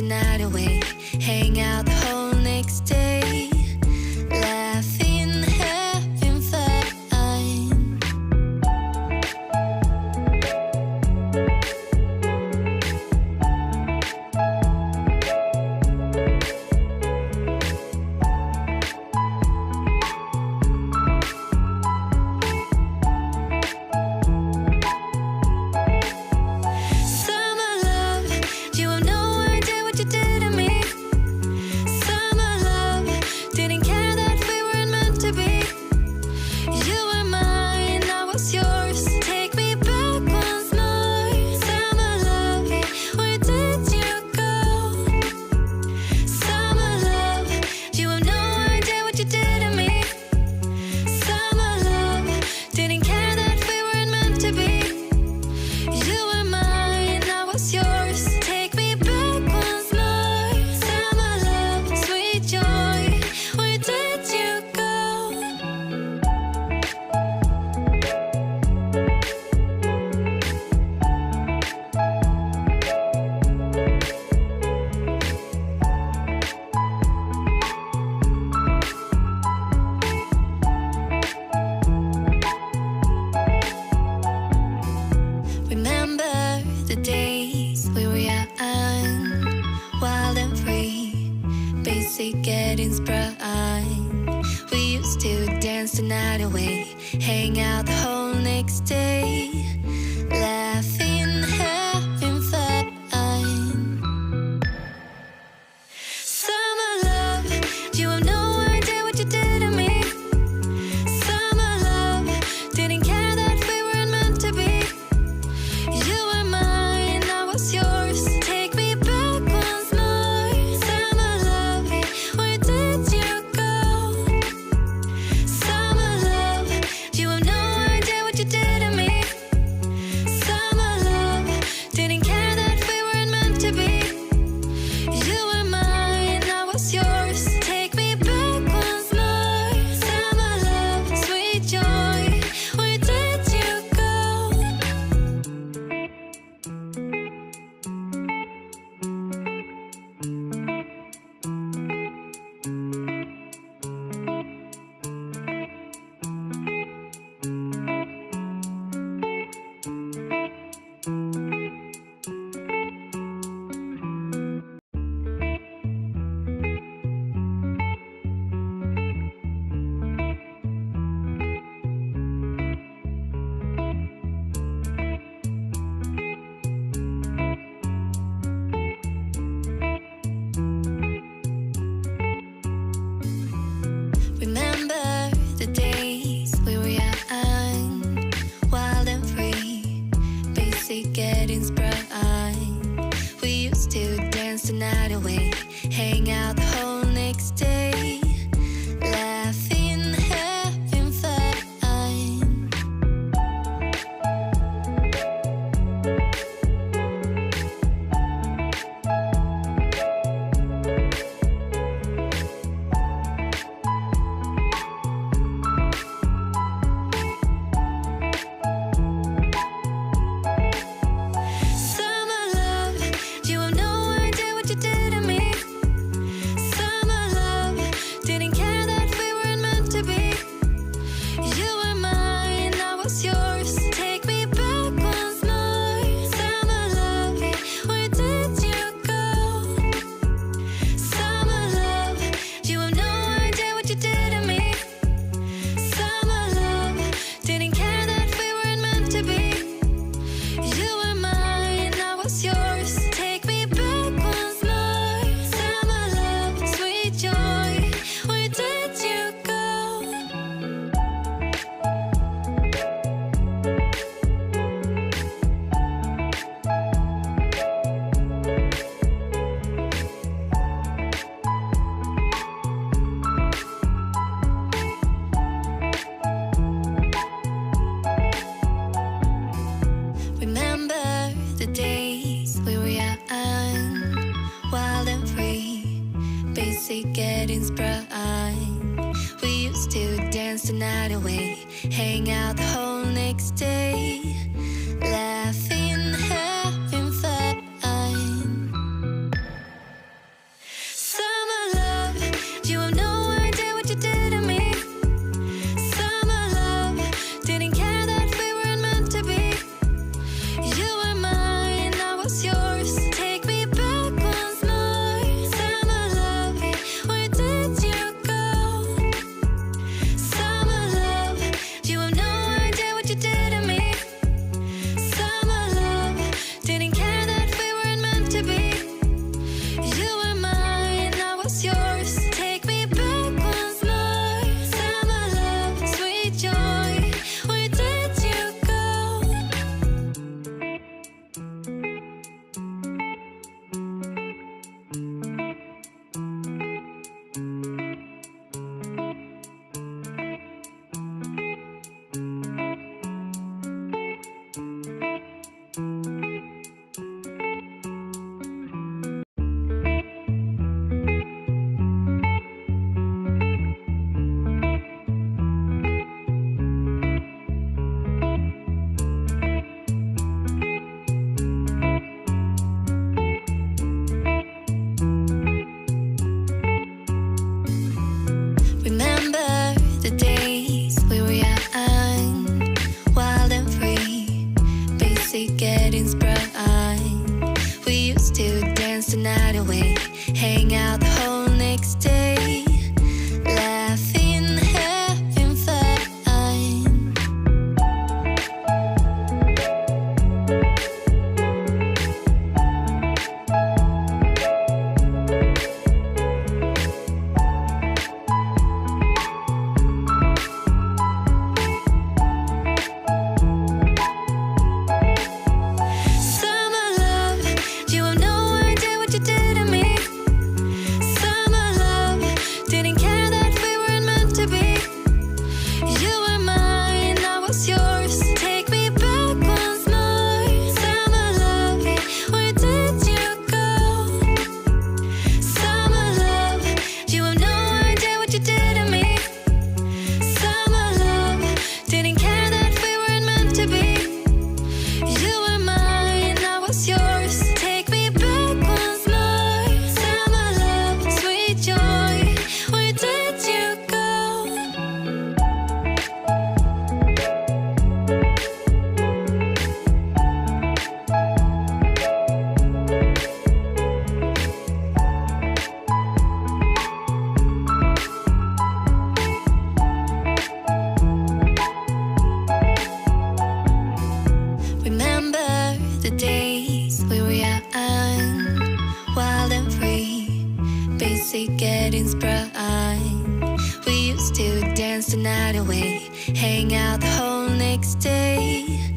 night away, hang out the whole next day, laughing, having fun. Getting sprung. We used to dance the night away, hang out the whole next day, laughing, having fun. Summer love, you have no idea what you did to me. Summer love, didn't care that we weren't meant to be. You were mine, I was yours. Take me back once more. Summer love, where did you go? Summer love, you have no idea what you did to me. Summer love, didn't care that we weren't meant to be. You were mine, I was yours. Take me back once more. Summer love, sweet joy, where did you go? Remember the days we were young, wild and free, basic getting sprung. We used to dance the night away, hang out the whole next day, laughing, having fun. Summer love, you have no idea what you did to me. Summer love, didn't care that we weren't meant to be. You were mine, I was yours. Take me back once more. Summer love, where did you go? Summer love, you have no idea what you did to me. Summer love, didn't care that we weren't meant to be. You were mine, I was yours. Take me back once more. Summer love, sweet joy, where did you go? Remember the days we were young, wild and free, basic getting sprung. We used to dance the night away, hang out the whole next day, laughing, having fun. night away, hang out the whole next day, laughing, having fun. Summer love, you have no idea what you did to me. Summer love, didn't care that we weren't meant to be. You were mine, I was yours. Take me back once more. Summer love, where did you go? Summer love, you have no idea what you did to me. Summer love, didn't care that we weren't meant to be. You were mine, I was yours. Take me back once more. Summer love, sweet joy, where did you go? Remember the days we were young, wild and free, basic getting sprung. We used to dance the night away, hang out the whole next day,